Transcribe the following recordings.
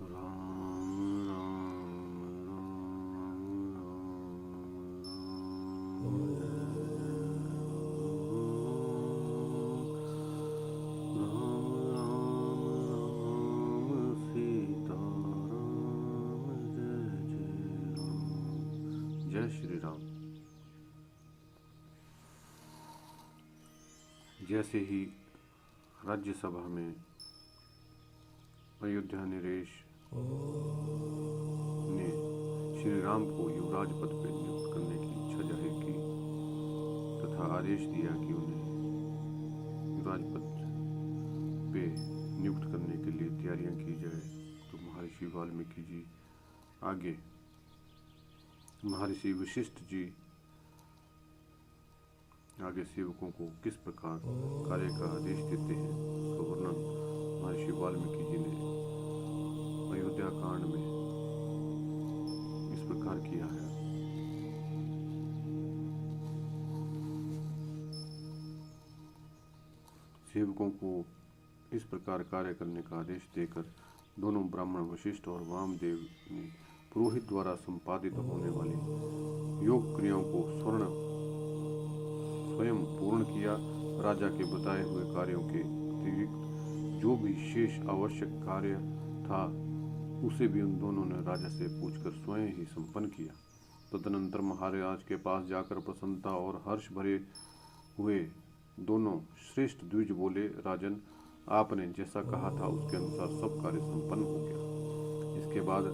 राम राम सीता राम जय जय राम। जय श्री राम। जैसे ही राज्यसभा में अयोध्या नरेश ने श्री राम को युवराज पद पर नियुक्त करने की इच्छा जाहिर की तथा आदेश दिया कि उन्हें युवराज पद पे नियुक्त करने के लिए तैयारियां की जाए, तो महर्षि वाल्मीकि जी आगे महर्षि वशिष्ठ जी आगे सेवकों को किस प्रकार कार्य का आदेश देते हैं, उसका वर्णन महर्षि वाल्मीकि जी ने अयोध्या कांड में इस प्रकार किया है। सेवकों को इस प्रकार कार्य करने का आदेश देकर दोनों ब्राह्मण वशिष्ठ और वामदेव ने पुरोहित द्वारा संपादित होने वाली योग क्रियाओं को स्वयं पूर्ण किया। राजा के बताए हुए कार्यों के अतिरिक्त जो भी शेष आवश्यक कार्य था उसे भी उन दोनों ने राजा से पूछकर स्वयं ही संपन्न किया। तदनंतर महाराज के पास जाकर प्रसन्नता और हर्ष भरे हुए दोनों श्रेष्ठ द्विज बोले, राजन, आपने जैसा कहा था उसके अनुसार सब कार्य संपन्न हो गया। इसके बाद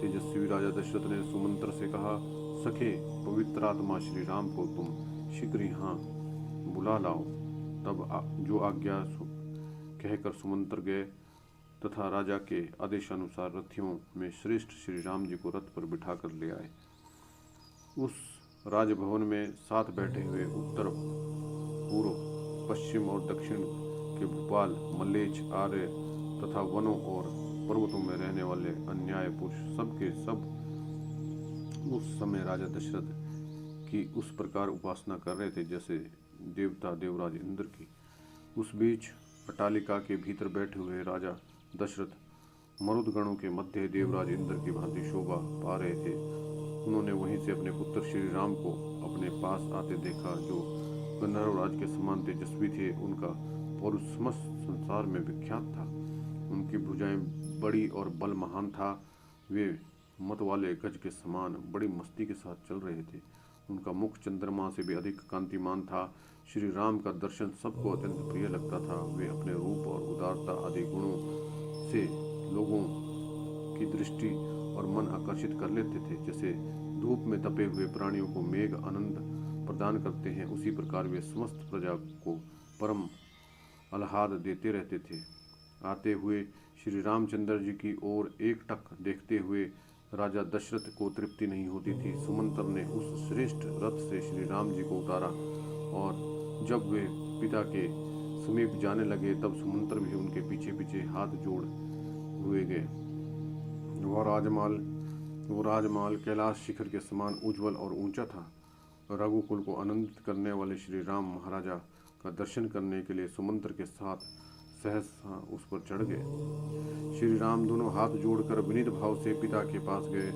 तेजस्वी राजा दशरथ ने सुमंत्र से कहा, सखे, पवित्र आत्मा श्री राम को तुम शीघ्र यहाँ बुला लाओ। तब जो आज्ञा कहकर सुमंत्र गए तथा राजा के आदेशानुसार रथियों में श्रेष्ठ श्री राम जी को रथ पर बिठाकर ले आए। उस राजभवन में साथ बैठे हुए उत्तर, पूर्व, पश्चिम और दक्षिण के भूपाल, मल्लेच्छ, आर्य तथा वनों और पर्वतों में रहने वाले अन्याय पुरुष सब के सब उस समय राजा दशरथ की उस प्रकार उपासना कर रहे थे जैसे देवता देवराज इंद्र की। उस बीच अट्टालिका के भीतर बैठे हुए राजा दशरथ मरुदगणों के मध्य देवराज इंद्र की भांति शोभा पा रहे थे। उन्होंने वहीं से अपने पुत्र श्री राम को अपने पास आते देखा, जो गंधर्वराज के समान तेजस्वी थे। उनका पौरुष समस्त संसार में विख्यात था। उनकी भुजाएं बड़ी और बल महान था। वे मत वाले गज के समान बड़ी मस्ती के साथ चल रहे थे। उनका मुख चंद्रमा से भी अधिक कांतिमान था। श्री राम का दर्शन सबको अत्यंत प्रिय लगता था। वे अपने रूप और उदारता आदि गुणों से लोगों की दृष्टि और मन आकर्षित कर लेते थे। जैसे धूप में तपे हुए प्राणियों को मेघ आनंद प्रदान करते हैं, उसी प्रकार वे समस्त प्रजा को परम आह्लाद देते रहते थे। आते हुए श्री रामचंद्र जी की ओर एकटक देखते हुए राजा दशरथ को तृप्ति नहीं होती थी। सुमंत्र ने उस श्रेष्ठ रथ से श्री राम जी को उतारा और जब वे पिता के समीप जाने लगे तब सुमंत्र भी उनके पीछे पीछे हाथ जोड़ हुए गए। वो राजमाल कैलाश शिखर के समान उज्जवल और ऊंचा था। रघुकुल को आनंदित करने वाले श्री राम महाराजा का दर्शन करने के लिए सुमंत्र के साथ सहसा उस पर चढ़ गए। श्री राम दोनों हाथ जोड़कर विनीत भाव से पिता के पास गए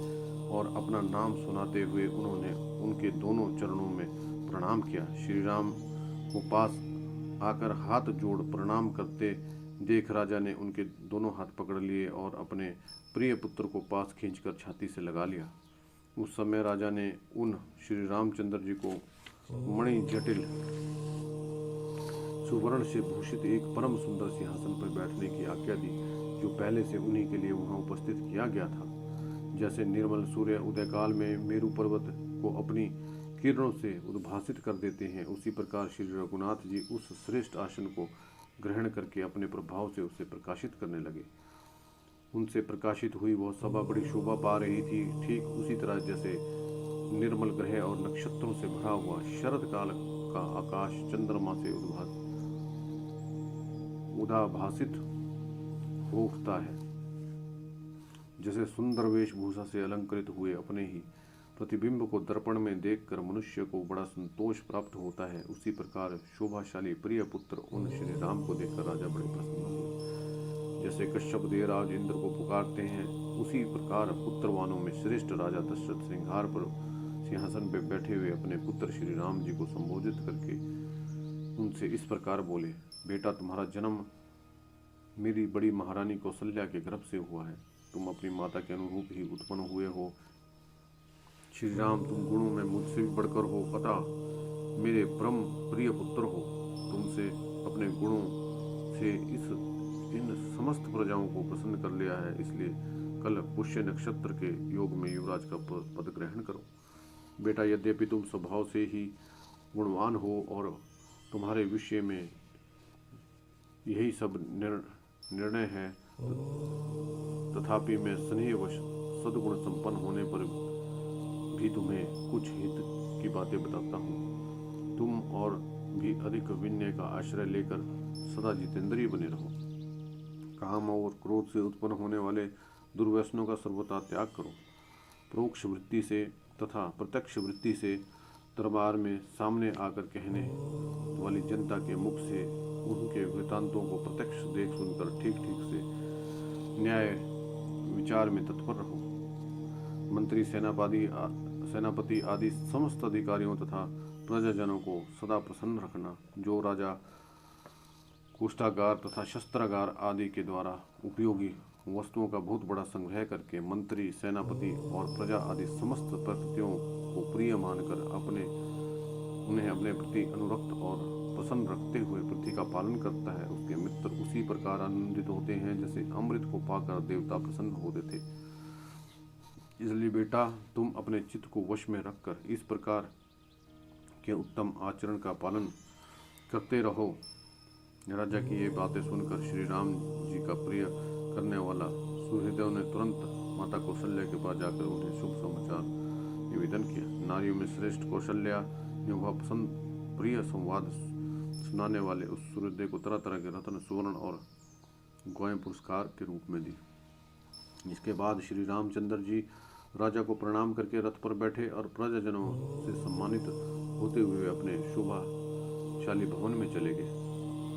और अपना नाम सुनाते हुए उन्होंने उनके दोनों चरणों में प्रणाम किया। श्री राम को पास आकर हाथ जोड़ प्रणाम करते देख राजा ने उनके दोनों हाथ पकड़ लिए और अपने प्रिय पुत्र को पास खींचकर छाती से लगा लिया। उस समय राजा ने उन श्री रामचंद्र जी को मणि जटिल सुवर्ण से भूषित एक परम सुंदर सिंहासन पर बैठने की आज्ञा दी, जो पहले से उन्हीं के लिए वहां उपस्थित किया गया था। जैसे निर्मल सूर्य उदयकाल में मेरु पर्वत को अपनी किरणों से उद्भासित कर देते हैं, उसी प्रकार श्री रघुनाथ जी उस श्रेष्ठ आसन को ग्रहण करके अपने प्रभाव से उसे प्रकाशित करने लगे। उनसे प्रकाशित हुई वह सभा बड़ी शोभा पा रही थी, ठीक उसी तरह जैसे निर्मल ग्रह और नक्षत्रों से भरा हुआ शरद काल का आकाश चंद्रमा से उदाभासित हो उठता है। जैसे सुंदर वेशभूषा से अलंकृत हुए अपने ही प्रतिबिंब को दर्पण में देखकर मनुष्य को बड़ा संतोष प्राप्त होता है, उसी प्रकार शोभाशाली प्रिय पुत्र उन श्री राम को देखकर राजा बड़े प्रसन्न हुए। जैसे कश्यप देवराज इंद्र को पुकारते हैं, उसी प्रकार पुत्रवानों में श्रेष्ठ राजा दशरथ सिंहार पर सिंहासन पर बैठे हुए अपने पुत्र श्री राम जी को संबोधित करके उनसे इस प्रकार बोले, बेटा, तुम्हारा जन्म मेरी बड़ी महारानी कौशल्या के गर्भ से हुआ है। तुम अपनी माता के अनुरूप ही उत्पन्न हुए हो। श्री राम, तुम गुणों में मुझसे भी बढ़कर हो, अतः मेरे परम प्रिय पुत्र हो। तुमसे अपने गुणों से इन समस्त प्रजाओं को प्रसन्न कर लिया है, इसलिए कल पुष्य नक्षत्र के योग में युवराज का पद ग्रहण करो। बेटा, यद्यपि तुम स्वभाव से ही गुणवान हो और तुम्हारे विषय में यही सब निर्णय है, तथापि मैं स्नेहवश सद्गुण संपन्न होने पर भी तुम्हें कुछ हित की बातें बताता हूँ। तुम और भी अधिक विनय का आश्रय लेकर सदा जितेंद्रिय बने रहो। काम और क्रोध से उत्पन्न होने वाले दुर्व्यसनों का सर्वथा त्याग करो। परोक्ष वृत्ति से तथा प्रत्यक्ष वृत्ति से दरबार में सामने आकर कहने वाली जनता के मुख से उनके वृतांतों को प्रत्यक्ष देख सुनकर ठीक ठीक से न्याय विचार में तत्पर रहो। मंत्री, सेनापति आदि समस्त अधिकारियों तथा प्रजाजनों को सदा प्रसन्न रखना। जो राजा कोष्ठागार तथा शस्त्रागार आदि के द्वारा उपयोगी वस्तुओं का बहुत बड़ा संग्रह करके मंत्री, सेनापति और प्रजा आदि समस्त प्रकृतियों को प्रिय मानकर उन्हें अपने प्रति अनुरक्त और प्रसन्न रखते हुए पृथ्वी का पालन करता है, उसके मित्र उसी प्रकार आनंदित होते हैं जैसे अमृत को पाकर देवता प्रसन्न होते थे। इसलिए बेटा, तुम अपने चित्त को वश में रखकर इस प्रकार के उत्तम आचरण का पालन करते रहो। राजा की ये बातें सुनकर श्री राम जी का प्रिय करने वाला सुहृदय ने तुरंत माता कौशल्या के पास जाकर उन्हें शुभ समाचार निवेदन किया। नारियों में श्रेष्ठ कौशल्या ने वह पसंद प्रिय संवाद सुनाने वाले उस सुहृदय को तरह तरह के रत्न, सुवर्ण और गौएं पुरस्कार के रूप में दी। इसके बाद श्री रामचंद्र जी राजा को प्रणाम करके रथ पर बैठे और प्रजाजनों से सम्मानित होते हुए अपने शोभाशाली भवन में चले गए।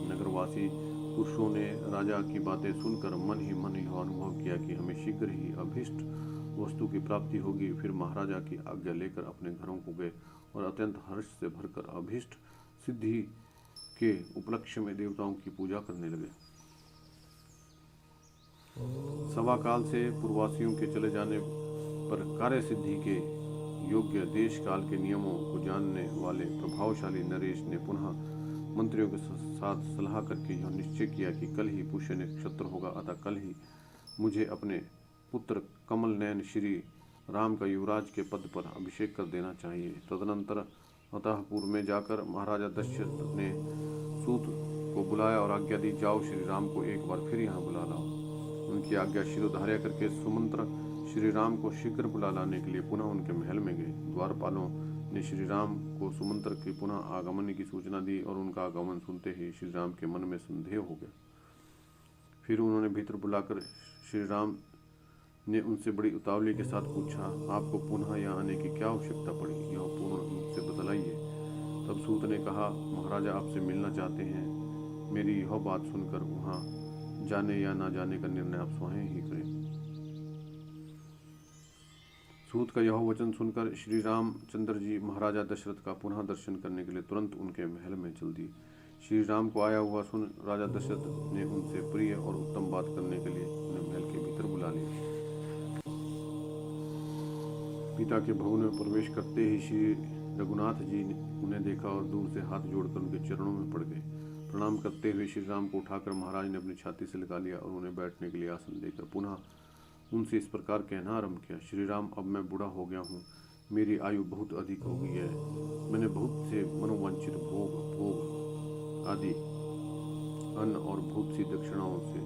नगरवासी पुरुषों ने राजा की बातें सुनकर मन ही अनुभव किया कि हमें शीघ्र ही अभीष्ट वस्तु की प्राप्ति होगी। फिर महाराजा की आज्ञा लेकर अपने घरों को गए और अत्यंत हर्ष से भरकर अभीष्ट सिद्धि के उपलक्ष्य में देवताओं की पूजा करने लगे। सवा काल से पूर्ववासियों के चले जाने पर कार्य सिद्धि के योग्य देश काल के नियमों को जानने वाले प्रभावशाली नरेश ने पुनः मंत्रियों के साथ सलाह करके यह निश्चय किया कि कल ही पुष्य नक्षत्र होगा, अतः कल ही मुझे अपने पुत्र कमल नयन श्री राम का युवराज के पद पर अभिषेक कर देना चाहिए। तदनंतर अतःपुर में जाकर महाराजा दशरथ ने सूत को बुलाया और आज्ञा दी, जाओ श्री राम को एक बार फिर यहाँ बुला लाओ। उनकी आज्ञा शिरोधार्य करके सुमंत्र श्री राम को शीघ्र बुला लाने के लिए पुनः उनके महल में गए। द्वारपालों ने श्री राम को सुमंत्र के पुनः आगमन की सूचना दी और उनका आगमन सुनते ही श्री राम के मन में संदेह हो गया। फिर उन्होंने भीतर बुलाकर श्री राम ने उनसे बड़ी उतावली के साथ पूछा, आपको पुनः यहाँ आने की क्या आवश्यकता पड़ी, यह पूर्ण रूप से बतलाइए। तब सूत ने कहा, महाराजा आपसे मिलना चाहते हैं। मेरी यह बात सुनकर वहाँ जाने या ना जाने का निर्णय आप स्वयं ही करें। सूत का यह वचन सुनकर श्री रामचंद्र जी महाराजा दशरथ का पुनः दर्शन करने के लिए तुरंत उनके महल में चल दिए। श्री राम को आया हुआ सुन राजा दशरथ ने उनसे प्रिय और उत्तम बात करने के लिए उन्हें महल के भीतर बुला लिया। पिता के भवन में प्रवेश करते ही श्री रघुनाथ जी ने उन्हें देखा और दूर से हाथ जोड़कर उनके चरणों में पड़ गए। प्रणाम करते हुए श्री राम को उठाकर महाराज ने अपनी छाती से लगा लिया और उन्हें बैठने के लिए आसन देकर पुनः उनसे इस प्रकार कहना आरंभ किया, श्री राम, अब मैं बूढ़ा हो गया हूँ, मेरी आयु बहुत अधिक हो गई है। मैंने बहुत से मनोवांछित भोग आदि अन्न और बहुत सी दक्षिणाओं से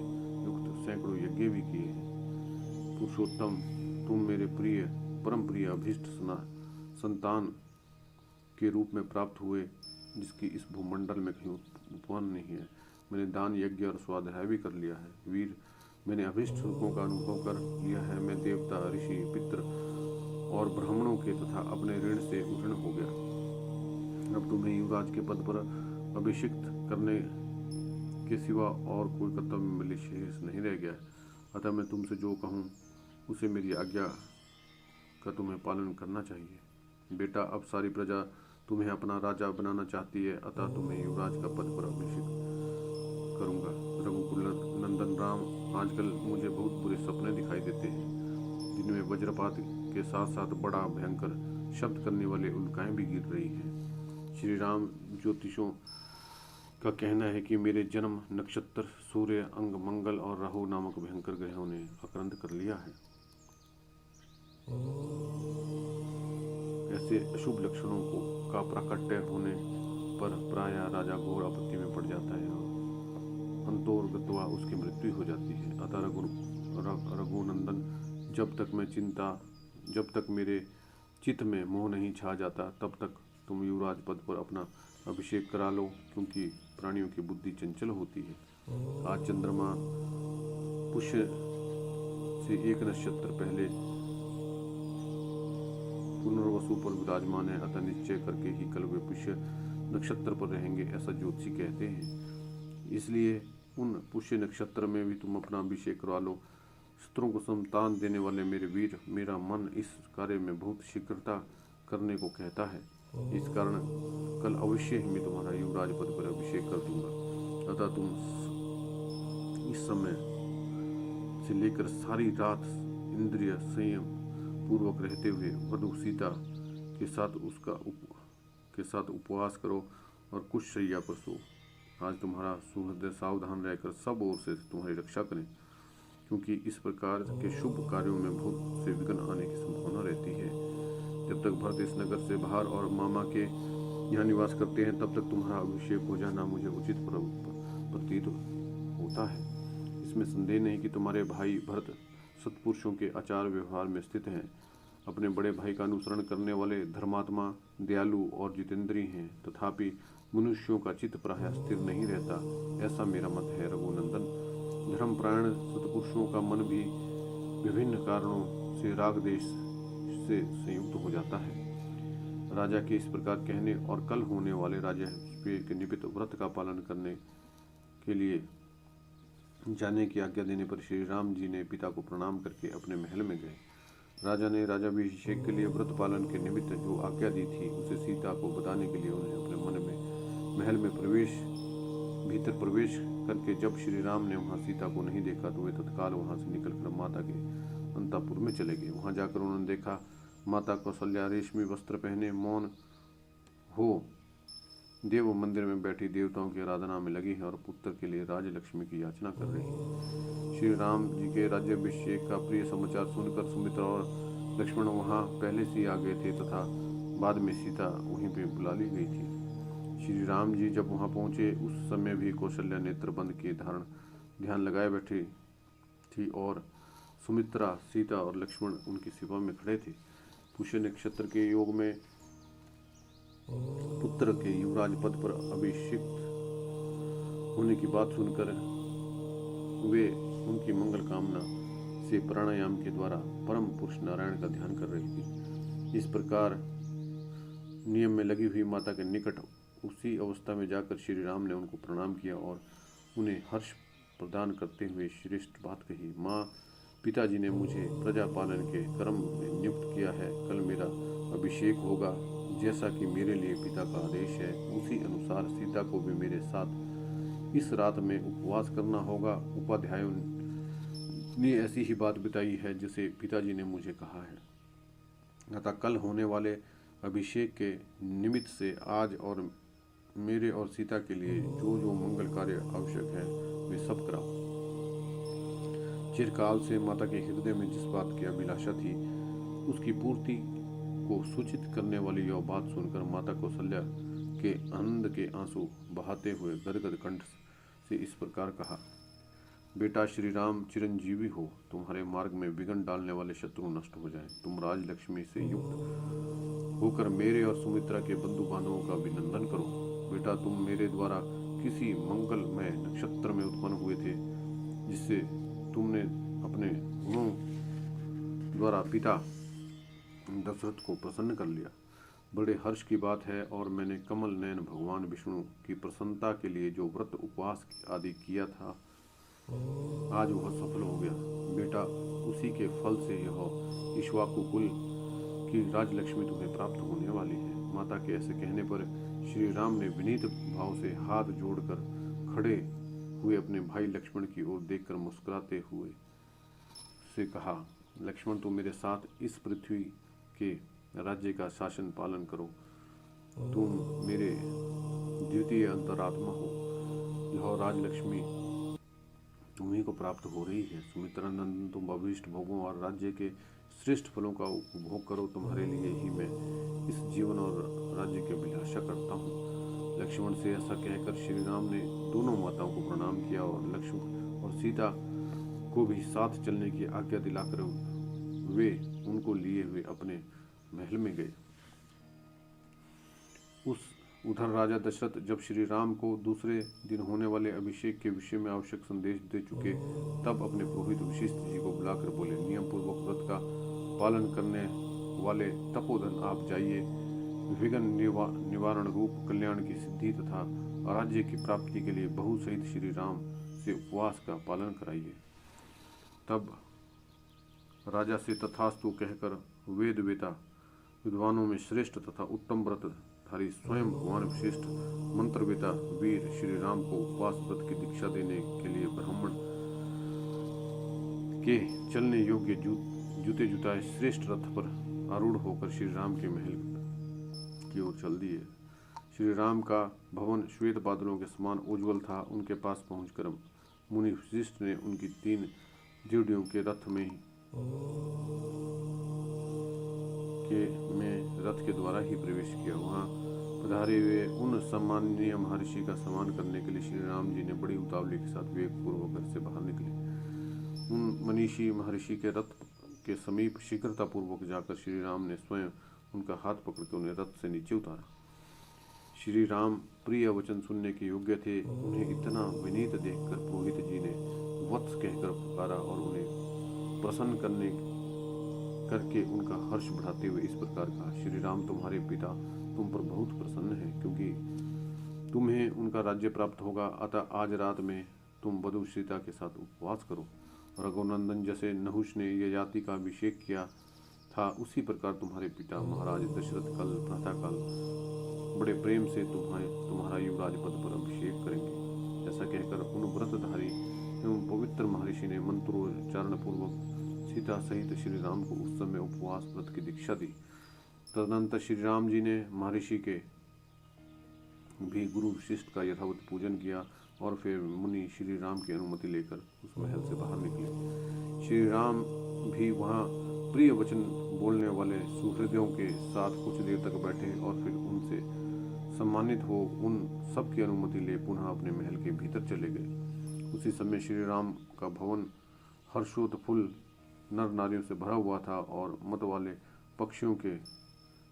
युक्त सैकड़ों यज्ञ भी किए हैं। पुरुषोत्तम, तुम मेरे प्रिय परम प्रिय अभीष्ट संतान के रूप में प्राप्त हुए, जिसकी इस भूमंडल में कहीं उपमान नहीं है। मैंने दान, यज्ञ और स्वाध्याय भी कर लिया है। वीर, मैंने अभीष्ट सुखों का अनुभव कर लिया है। मैं देवता, ऋषि, पितृ और ब्राह्मणों के तथा अपने ऋण से उऋण हो गया। अब तुम्हें युवराज के पद पर अभिषिक्त करने के सिवा और कोई कर्तव्य मेरे लिए शेष नहीं रह गया है। अतः मैं तुमसे जो कहूँ उसे मेरी आज्ञा का तुम्हें पालन करना चाहिए। बेटा, अब सारी प्रजा तुम्हें अपना राजा बनाना चाहती है, अतः तुम्हें युवराज का पद पर अभिषेक करूंगा। रघुकुल नंदन राम, आजकल मुझे बहुत बुरे सपने दिखाई देते हैं, जिनमें वज्रपात के साथ साथ बड़ा भयंकर शब्द करने वाले उल्काएं भी गिर रही हैं। श्री राम, ज्योतिषों का कहना है कि मेरे जन्म नक्षत्र, सूर्य, अंग, मंगल और राहु नामक भयंकर ग्रहों ने आक्रांत कर लिया है। ऐसे अशुभ लक्षणों का प्राकट्य होने पर प्राय राजा घोर आपत्ति में पड़ जाता है और अंतोर्गत्वा उसकी मृत्यु हो जाती है। अतः रघुनंदन, जब तक मेरे चित्त में मोह नहीं छा जाता, तब तक तुम युवराज पद पर अपना अभिषेक करा लो, क्योंकि प्राणियों की बुद्धि चंचल होती है। आज चंद्रमा पुष्य से एक नक्षत्र पहले पुनर्वसु पर विराजमान है, अतः निश्चय करके ही कल वे पुष्य नक्षत्र पर रहेंगे, ऐसा ज्योतिषी कहते हैं। इसलिए उन पुष्य नक्षत्र में भी तुम अपना अभिषेक करवा लो। शत्रुओं को संतान देने वाले मेरे वीर, मेरा मन इस कार्य में बहुत शीघ्रता करने को कहता है। इस कारण कल अवश्य ही मैं तुम्हारा युवराज पद पर अभिषेक कर दूंगा। अतः तुम इस समय से लेकर सारी रात इंद्रिय संयम पूर्वक रहते हुए वधु सीता के साथ उपवास करो और कुछ शैया पर सो। आज तुम्हारा सुहृदय सावधान रहकर सब ओर से तुम्हारी रक्षा करें, क्योंकि इस प्रकार के शुभ कार्यों में बहुत से विघ्न आने की संभावना रहती है। जब तक भरत इस नगर से बाहर और मामा के यहाँ निवास करते हैं, तब तक तुम्हारा अभिषेक हो जाना मुझे उचित प्रतीत होता है। इसमें संदेह नहीं कि तुम्हारे भाई भरत सत्पुरुषों के आचार व्यवहार में स्थित हैं, अपने बड़े भाई का अनुसरण करने वाले धर्मात्मा, दयालु और जितेंद्रीय हैं। तथापि मनुष्यों का चित्त प्रायः स्थिर नहीं रहता, ऐसा मेरा मत है। रघुनंदन, धर्मपरायण सत्पुरुषों का मन भी विभिन्न कारणों से राग देश से संयुक्त हो जाता है। राजा के इस प्रकार कहने और कल होने वाले राज्याभिषेक के निमित्त व्रत का पालन करने के लिए जाने की आज्ञा देने पर श्री राम जी ने पिता को प्रणाम करके अपने महल में गए। राजा ने राज्याभिषेक के लिए व्रत पालन के निमित्त जो आज्ञा दी थी, उसे सीता को बताने के लिए उन्हें अपने मन में महल में भीतर प्रवेश करके जब श्री राम ने वहां सीता को नहीं देखा, तो वे तत्काल वहां से निकलकर माता के अंतःपुर में चले गए। वहां जाकर उन्होंने देखा माता कौशल्या रेशमी वस्त्र पहने मौन हो देव मंदिर में बैठी देवताओं की आराधना में लगी है और पुत्र के लिए राजलक्ष्मी की याचना कर रही है। श्री राम जी के राज्याभिषेक का प्रिय समाचार सुनकर सुमित्रा और लक्ष्मण वहां पहले से आ गए थे तथा बाद में सीता वहीं पे बुला ली गई थी। श्री राम जी जब वहां पहुंचे, उस समय भी कौशल्या नेत्र बंद किए ध्यान लगाए बैठी थी और सुमित्रा, सीता और लक्ष्मण उनकी सेवा में खड़े थे। पुष्य नक्षत्र के योग में पुत्र के युवराज पद पर अभिषिक्त होने की बात सुनकर वे उनकी मंगल कामना से प्राणायाम के द्वारा परम पुरुष नारायण का ध्यान कर रही थी। इस प्रकार नियम में लगी हुई माता के निकट उसी अवस्था में जाकर श्री राम ने उनको प्रणाम किया और उन्हें हर्ष प्रदान करते हुए श्रेष्ठ बात कही। माँ, पिताजी ने मुझे प्रजा पालन के कर्म में नियुक्त किया है। कल मेरा अभिषेक होगा। जैसा कि मेरे लिए पिता का आदेश है, उसी अनुसार सीता को भी मेरे साथ इस रात में उपवास करना होगा। उपाध्यायों ने ऐसी ही बात बताई है जिसे पिताजी ने मुझे कहा है। अतः कल होने वाले अभिषेक के निमित्त से आज और मेरे और सीता के लिए जो जो मंगल कार्य आवश्यक है, वे सब कराओ। चिरकाल से माता के हृदय में जिस बात की अभिलाषा थी, उसकी पूर्ति को सूचित करने वाली यह बात सुनकर माता कौशल्या के आनंद के आंसू बहाते हुए गदगद कंठ से इस प्रकार कहा, बेटा श्री राम चिरंजीवी हो। तुम्हारे मार्ग में विघ्न डालने वाले शत्रु नष्ट हो जाएं। तुम राजलक्ष्मी से युक्त होकर मेरे और सुमित्रा के बंधु बांधवों का अभिनंदन करो। बेटा, तुम मेरे द्वारा किसी मंगलमय नक्षत्र में उत्पन्न हुए थे, जिससे तुमने अपने गुणों द्वारा पिता दशरथ को प्रसन्न कर लिया। बड़े हर्ष की बात है और मैंने कमल नयन भगवान विष्णु की प्रसन्नता के लिए जो व्रत उपवास आदि किया था आज वह सफल हो गया। बेटा, उसी के फल से यह इक्ष्वाकु कुल की राजलक्ष्मी तुम्हें प्राप्त होने वाली है। माता के ऐसे कहने पर श्री राम ने विनीत भाव से हाथ जोड़कर खड़े हुए अपने भाई लक्ष्मण की ओर देखकर मुस्कुराते हुए से कहा, लक्ष्मण, तुम मेरे साथ इस पृथ्वी के राज्य का शासन पालन करो। तुम मेरे द्वितीय अंतरात्मा हो। यह राजलक्ष्मी तुम्ही को प्राप्त हो रही है। सुमित्रा नंदन, तुम अभीष्ट भोगों और राज्य के श्रेष्ठ फलों का उपभोग करो। तुम्हारे लिए ही मैं इस जीवन और राज्य की अभिलाषा करता हूँ। लक्ष्मण से ऐसा कहकर श्री राम ने दोनों माताओं को प्रणाम किया और लक्ष्मण और सीता को भी साथ चलने की आज्ञा दिलाकर वे उनको लिए हुए अपने महल में गए। उधर राजा दशरथ जब श्री राम को दूसरे दिन होने वाले अभिषेक के विषय में आवश्यक संदेश दे चुके, तब अपने पुरोहित वशिष्ठ जी को बुलाकर बोले, नियम पूर्वक व्रत का पालन करने वाले तपोधन, आप जाइए। विघ्न निवारण रूप कल्याण की सिद्धि तथा राज्य की प्राप्ति के लिए बहु सहित श्री राम से उपवास का पालन कराइए। तब राजा से तथास्तु कहकर वेद वेता विद्वानों में श्रेष्ठ तथा उत्तम व्रतधारी स्वयं भगवान विशिष्ट मंत्रवेता वीर श्री राम को उपवास व्रत की दीक्षा देने के लिए ब्राह्मण के चलने योग्य जूते जुताए श्रेष्ठ रथ पर आरूढ़ होकर श्री राम के महल की ओर चल दिए। श्री राम का भवन श्वेत बादलों के समान उज्ज्वल था। उनके पास पहुंचकर मुनि वशिष्ठ ने उनकी 3 जोड़ियों के रथ में रथ के द्वारा ही प्रवेश किया। वहां पधारे हुए उन सम्माननीय महर्षि का सम्मान करने के लिए श्री राम जी ने बड़ी उतावली के साथ वेग पूर्वक घर से बाहर निकले। उन मनीषी महर्षि के रथ के समीप शीघ्रता पूर्वक जाकर श्री राम ने स्वयं उनका हाथ पकड़कर उन्हें रथ से नीचे उतारा। श्री राम प्रिय वचन सुनने के योग्य थे। उन्हें इतना विनीत देखकर पुरोहित जी ने वत्स कहकर पुकारा और उन्हें प्रसन्न करके उनका हर्ष बढ़ाते हुए इस प्रकार कहा, श्री राम, तुम्हारे पिता तुम पर बहुत प्रसन्न है, क्योंकि तुम्हें उनका राज्य प्राप्त होगा। अतः आज रात में तुम वधू सीता के साथ उपवास करो। रघुनंदन जैसे नहुष ने यह जाति का अभिषेक किया था, उसी प्रकार तुम्हारे पिता महाराज दशरथ कल प्रातःकाल बड़े प्रेम से तुम्हारा युवराज पद पर अभिषेक करेंगे। ऐसा कहकर उन व्रतधारी एवं पवित्र महर्षि ने मंत्रोच्चारण पूर्वक सीता सहित श्री राम को उस समय उपवास व्रत की दीक्षा दी। तदनंतर श्री राम जी ने महर्षि के भी गुरु वशिष्ठ का यथावत पूजन किया और फिर मुनि श्री राम की अनुमति लेकर उस महल से बाहर निकले। श्री राम भी वहाँ प्रिय वचन बोलने वाले सुहृदयों के साथ कुछ देर तक बैठे और फिर उनसे सम्मानित हो उन सब की अनुमति ले पुनः अपने महल के भीतर चले गए। उसी समय श्री राम का भवन हर्षोत्फुल्ल नर नारियों से भरा हुआ था और मत वाले पक्षियों के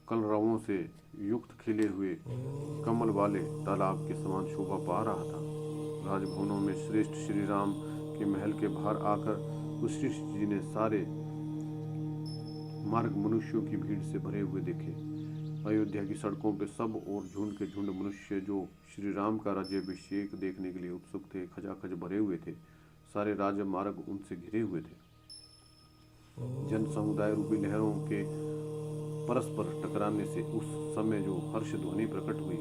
कलरवों से युक्त खिले हुए कमल वाले तालाब के समान शोभा पा रहा था। राजभवनों में श्रेष्ठ श्री राम के महल के बाहर आकर वशिष्ठ जी ने सारे मार्ग मनुष्यों की भीड़ से भरे हुए देखे। अयोध्या की सड़कों पर सब और झुंड के झुंड मनुष्य जो श्री राम का राज्याभिषेक देखने के लिए उत्सुक थे, खचाखच भरे हुए थे। सारे राजमार्ग उनसे घिरे हुए थे। जन समुदाय रूपी लहरों के परस्पर टकराने से उस समय जो हर्ष ध्वनि प्रकट हुई,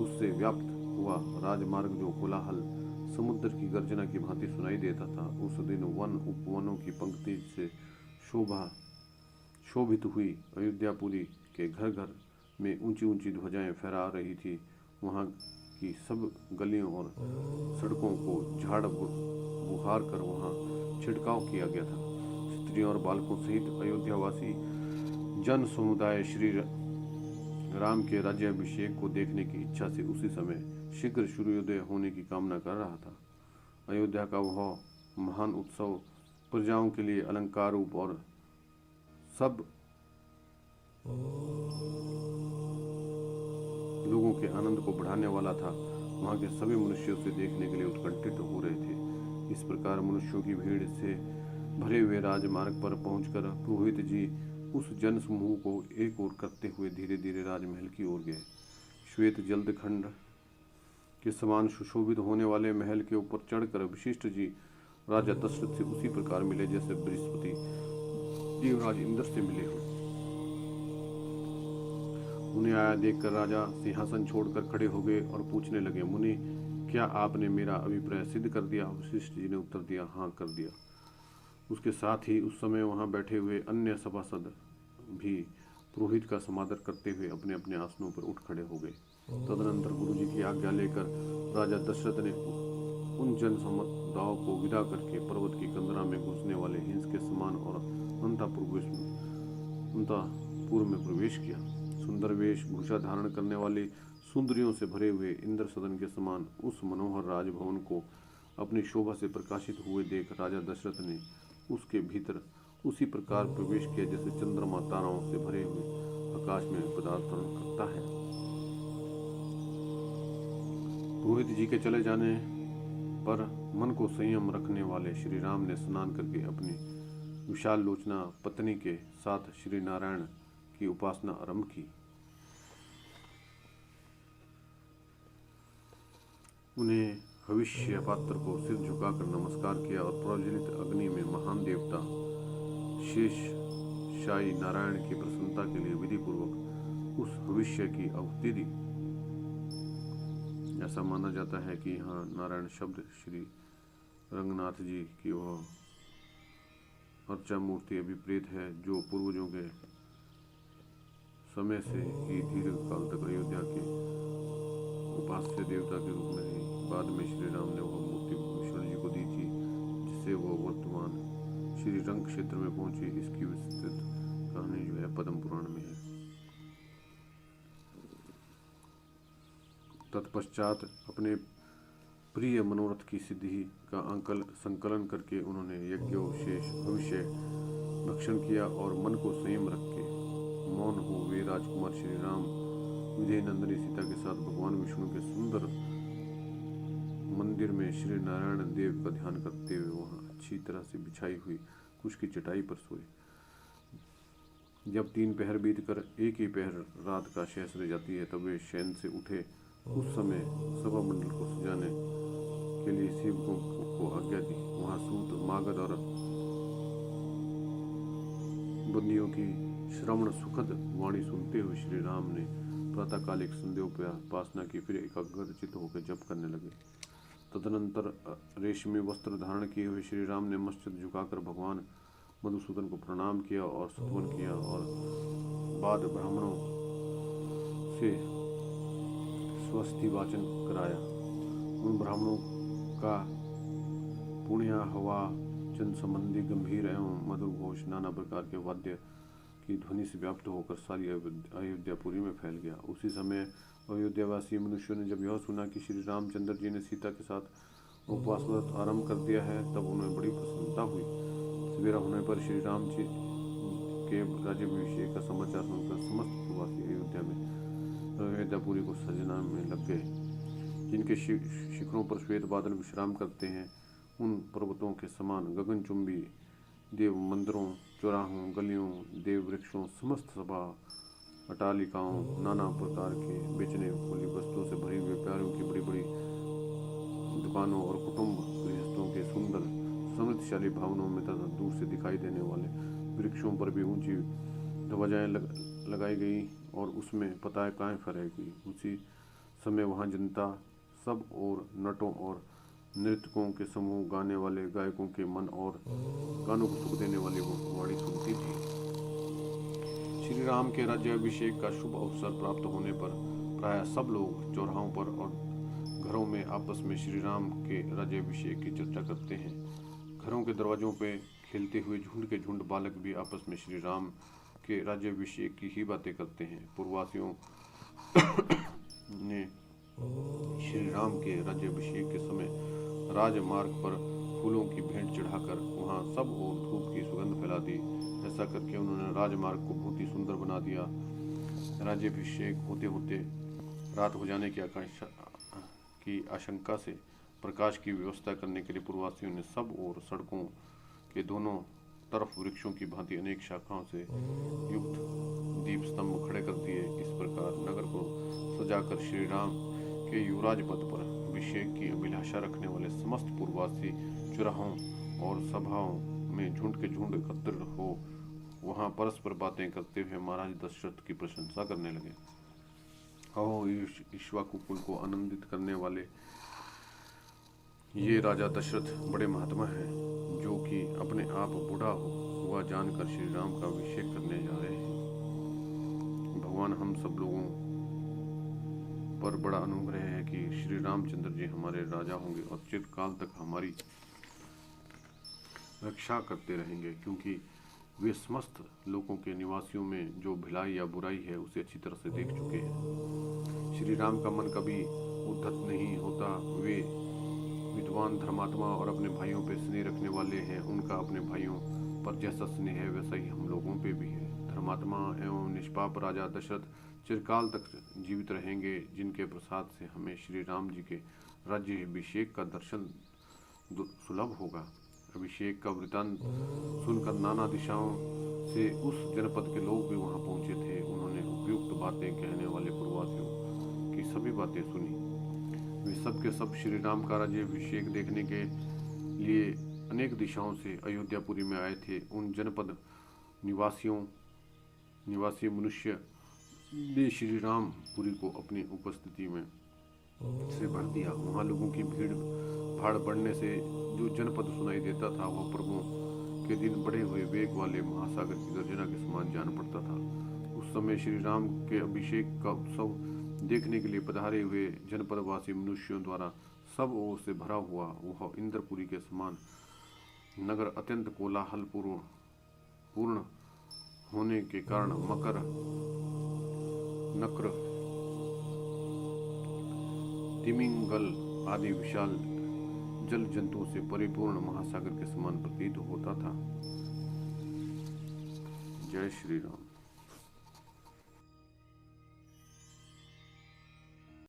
उससे व्याप्त हुआ राजमार्ग जो कोलाहल समुद्र की गर्जना की भांति सुनाई देता था। उस दिन वन उपवनों की पंक्ति से शोभित हुई अयोध्यापुरी के घर घर में ऊंची ऊंची ध्वजाएं फहरा रही थी। वहां की सब गलियों और सड़कों को झाड़ बुहार कर वहां छिड़काव किया गया था। स्त्रियों और बालकों सहित अयोध्यावासी जन समुदाय श्री राम के राज्याभिषेक को देखने की इच्छा से उसी समय शीघ्र सूर्योदय होने की कामना कर रहा था। अयोध्या का वह महान उत्सव प्रजाओं के लिए अलंकार रूप और सब लोगों के आनंद को बढ़ाने वाला था। वहां के सभी मनुष्यों से देखने के लिए उत्कंठित हो रहे थे। इस प्रकार मनुष्यों की भीड़ से भरे हुए राजमार्ग पर पहुंचकर पुरोहित जी उस जन समूह को एक ओर करते हुए धीरे धीरे राजमहल की ओर गए। श्वेत जल्द खंड के समान सुशोभित होने वाले महल के ऊपर चढ़कर वशिष्ठ जी राजा दशरथ से उसी प्रकार मिले जैसे बृहस्पति देवराज इंद्र से मिले हो। उन्हें आया देखकर राजा सिंहासन छोड़कर खड़े हो गए और पूछने लगे, मुनि, क्या आपने मेरा अभिप्राय सिद्ध कर दिया? वशिष्ठ जी ने उत्तर दिया, हाँ, कर दिया। उसके साथ ही उस समय वहां बैठे हुए अन्य सभासद भी पुरोहित का समादर करते हुए अपने अपने आसनों पर उठ खड़े हो गए। तदनंतर गुरु जी की आज्ञा लेकर राजा दशरथ ने उन जन समुदायों को विदा करके पर्वत की कंदरा में घुसने वाले हिंस के समान और अंतःपुर में प्रवेश किया। सुंदर वेश भूषा धारण करने वाली सुंदरियों से भरे हुए इंद्र सदन के समान उस मनोहर राजभवन को अपनी शोभा से प्रकाशित हुए देख राजा दशरथ ने उसके भीतर उसी प्रकार प्रवेश किया जैसे चंद्रमा ताराओं से भरे हुए आकाश में पदार्पण करता है। पुरोहित जी के चले जाने पर मन को संयम रखने वाले श्री राम ने स्नान करके अपनी विशाल लोचना पत्नी के साथ श्री नारायण की उपासना आरंभ की। उन्हें भविष्य पात्र को सिर झुकाकर नमस्कार किया और प्रज्वलित अग्नि में महान देवता शेष शाही नारायण की प्रसन्नता के लिए विधि पूर्वक उस भविष्य की आहुति दी। ऐसा माना जाता है कि यहाँ नारायण शब्द श्री रंगनाथ जी की वह अर्चा मूर्ति अभिप्रेत है जो पूर्वजों के समय से ही दीर्घ काल तक अयोध्या के उपास्य देवता के रूप में रही। बाद में श्री राम ने वह मूर्ति विष्णु जी को दी थी, जिससे वह वर्तमान श्री रंग क्षेत्र में पहुंची। इसकी विस्तृत कहानी जो है पद्म पुराण में है। तत्पश्चात अपने प्रिय मनोरथ की सिद्धि का संकलन करके उन्होंने यज्ञोपशेष भविष्य भक्षण किया और मन को संयम रख के मौन हो वे राजकुमार श्री राम विजय नंदिनी सीता के साथ भगवान विष्णु के सुंदर मंदिर में श्री नारायण देव का ध्यान करते हुए वहां अच्छी तरह से बिछाई हुई कुश की चटाई पर सोए। जब 3 पहर बीतकर एक ही पहर रात का शेष रह जाती है तब वे शयन से उठे। उस समय सभा मंडल को सजाने के लिए सेवकों को आज्ञा दी। वहां सूत मागध और बंदियों की श्रवण सुखद वाणी सुनते हुए श्री राम ने प्रातःकालिक संध्योपासना की, फिर एकाग्रचित होकर जप करने लगे। तदनंतर रेशमी वस्त्र धारण किए हुए श्री राम ने मस्तक झुकाकर भगवान मधुसूदन को प्रणाम किया और स्तुवन किया और बाद ब्राह्मणों से स्वस्ति वाचन कराया। उन ब्राह्मणों का पुण्य हवा जन संबंधी गंभीर एवं मधुर घोष नाना प्रकार के वाद्य की ध्वनि से व्याप्त होकर सारी अयोध्यापुरी में फैल गया। उसी समय अयोध्यावासी मनुष्यों ने जब यह सुना कि श्री रामचंद्र जी ने सीता के साथ उपवास व्रत आरंभ कर दिया है तब उन्हें बड़ी प्रसन्नता हुई। सवेरा होने पर श्री राम जी के राज्याभिषेक का समाचार सुनकर समस्त प्रवासी अयोध्या में अयोध्यापुरी को सजना में लग गए। जिनके शिखरों पर श्वेत बादल विश्राम करते हैं उन पर्वतों के समान गगनचुंबी देव मंदिरों, चौराहों, गलियों, देव वृक्षों, समस्त सभा अटालिकाओं, नाना प्रकार के बेचने वाली वस्तुओं से भरी हुई प्यारों की बड़ी बड़ी दुकानों और कुटुंब गृहस्थों के सुंदर समृद्धशाली भवनों में तथा दूर से दिखाई देने वाले वृक्षों पर भी ऊंची ध्वजाएं लगाई गई और उसमें पताकाएं फहराई गई। उसी समय वहां जनता सब और नटों और नृत्यकों के समूह, गाने वाले गायकों के मन और गानों को सुख देने वाली वो वाणी सुनती थी। श्री राम के राज्याभिषेक का शुभ अवसर प्राप्त होने पर प्रायः सब लोग चौराहों पर और घरों में आपस में श्री राम के राज्याभिषेक की चर्चा करते हैं। घरों के दरवाजों पे खेलते हुए झुंड के झुंड बालक भी आपस में श्री राम के राज्याभिषेक की ही बातें करते हैं। पूर्ववासियों ने श्री राम के राज्याभिषेक के समय राजमार्ग पर फूलों की भेंट चढ़ाकर वहां सब ओर धूप की सुगंध फैला दी। ऐसा करके उन्होंने राजमार्ग को बहुत ही सुंदर बना दिया। राज्याभिषेक होते होते रात हो जाने की आशंका से प्रकाश की व्यवस्था करने के लिए पूर्ववासियों ने सब ओर सड़कों के दोनों तरफ वृक्षों की भांति अनेक शाखाओं से युक्त दीप स्तंभ खड़े कर दिए। इस प्रकार नगर को सजाकर श्री राम के युवराज पद पर अभिषेक की अभिलाषा रखने वाले समस्त पूर्ववासी चौराहों और सभाओं में झुंड के झुंड एकत्र हो वहां परस्पर बातें करते हुए महाराज दशरथ की प्रशंसा करने लगे। अहो, इक्ष्वाकु कुल को आनंदित करने वाले ये राजा दशरथ बड़े महात्मा हैं, जो कि अपने आप बूढ़ा हुआ जानकर श्री राम का अभिषेक करने जा रहे हैं। भगवान हम सब लोगों पर बड़ा अनुग्रह है कि श्री रामचंद्र जी हमारे राजा होंगे और चिरकाल तक हमारी रक्षा करते रहेंगे, क्योंकि वे समस्त लोगों के निवासियों में जो भलाई या बुराई है उसे अच्छी तरह से देख चुके हैं। श्री राम का मन कभी उद्धत नहीं होता। वे विद्वान, धर्मात्मा और अपने भाइयों पे स्नेह रखने वाले हैं। उनका अपने भाइयों पर जैसा स्नेह है वैसा ही हम लोगों पे भी है। धर्मात्मा एवं निष्पाप राजा दशरथ चिरकाल तक जीवित रहेंगे, जिनके प्रसाद से हमें श्री राम जी के राज्य अभिषेक का दर्शन सुलभ होगा। अभिषेक का वृतांत सुनकर नाना दिशाओं से उस जनपद के लोग भी वहां पहुंचे थे। उन्होंने उपयुक्त बातें कहने वाले पूर्ववासियों की सभी बातें सुनी। वे सब के सब श्री राम का राज्य अभिषेक देखने के लिए अनेक दिशाओं से अयोध्यापुरी में आए थे। उन जनपद निवासी मनुष्य ने श्री रामपुरी को अपनी उपस्थिति में से भर दिया। वहाँ लोगों की भीड़ भाड़ बढ़ने से जो जनपद सुनाई देता था वह प्रभु के दिन बढ़े हुए वेग वाले महासागर की गर्जना के समान जान पड़ता था। उस समय श्री राम के अभिषेक का उत्सव देखने के लिए पधारे हुए जनपदवासी मनुष्यों द्वारा सब ओर से भरा हुआ वह इंद्रपुरी के समान नगर अत्यंत कोलाहल पूर्ण होने के कारण नक्र, तिमिंगल आदि विशाल जल जंतुओं से परिपूर्ण महासागर के समान प्रतीत होता था। जय श्री राम।